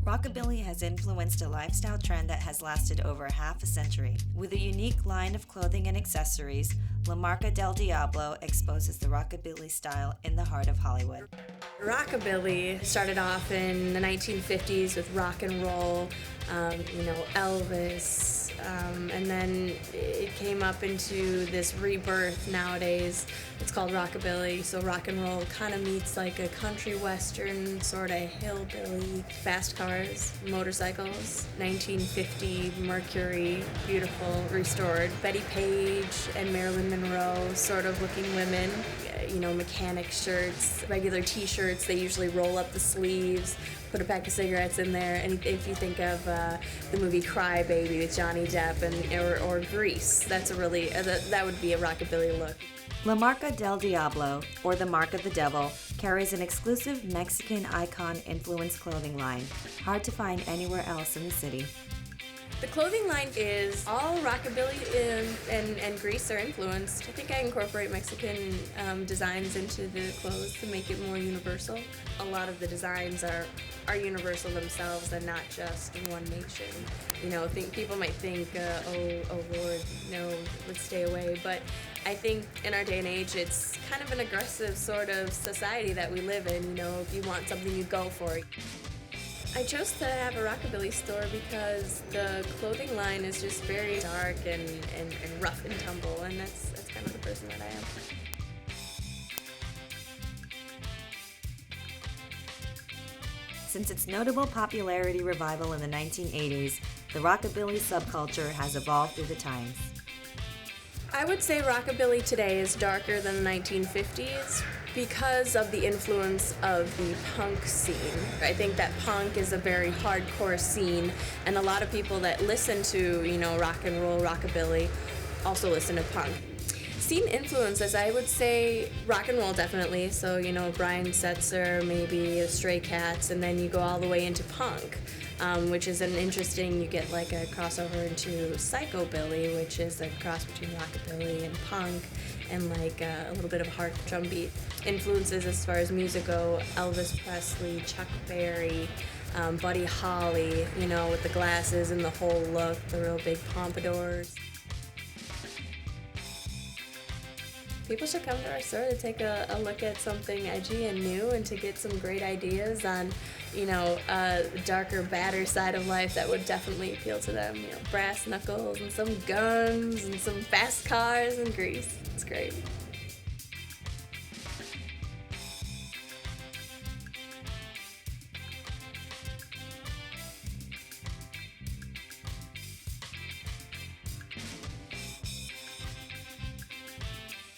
Rockabilly has influenced a lifestyle trend that has lasted over half a century. With a unique line of clothing and accessories, La Marca del Diablo exposes the rockabilly style in the heart of Hollywood. Rockabilly started off in the 1950s with rock and roll, Elvis, and then it came up into this rebirth nowadays. It's called rockabilly, so rock and roll kind of meets like a country western, sort of hillbilly, fast cars, motorcycles, 1950 Mercury, beautiful, restored, Betty Page and Marilyn Monroe sort of looking women. Mechanic shirts, regular t-shirts, they usually roll up the sleeves, put a pack of cigarettes in there, and if you think of the movie Cry Baby with Johnny Depp or Grease, that's that would be a rockabilly look. La Marca del Diablo, or the Mark of the Devil, carries an exclusive Mexican icon-influenced clothing line, hard to find anywhere else in the city. The clothing line is all rockabilly and Grease are influenced. I think I incorporate Mexican designs into the clothes to make it more universal. A lot of the designs are universal themselves and not just one nation. People might think, oh Lord, no, let's stay away. But I think in our day and age, it's kind of an aggressive sort of society that we live in. If you want something, you go for it. I chose to have a rockabilly store because the clothing line is just very dark and rough and tumble, and that's kind of the person that I am. Since its notable popularity revival in the 1980s, the rockabilly subculture has evolved through the times. I would say rockabilly today is darker than the 1950s because of the influence of the punk scene. I think that punk is a very hardcore scene, and a lot of people that listen to, rock and roll, rockabilly, also listen to punk. Scene influences, I would say rock and roll definitely, so Brian Setzer, maybe the Stray Cats, and then you go all the way into punk. Which is you get like a crossover into psychobilly, which is a cross between rockabilly and punk, and like a little bit of hard drum beat. Influences as far as music go, Elvis Presley, Chuck Berry, Buddy Holly, with the glasses and the whole look, the real big pompadours. People should come to our store to take a look at something edgy and new and to get some great ideas on, a darker, badder side of life that would definitely appeal to them. Brass knuckles and some guns and some fast cars and Grease. It's great.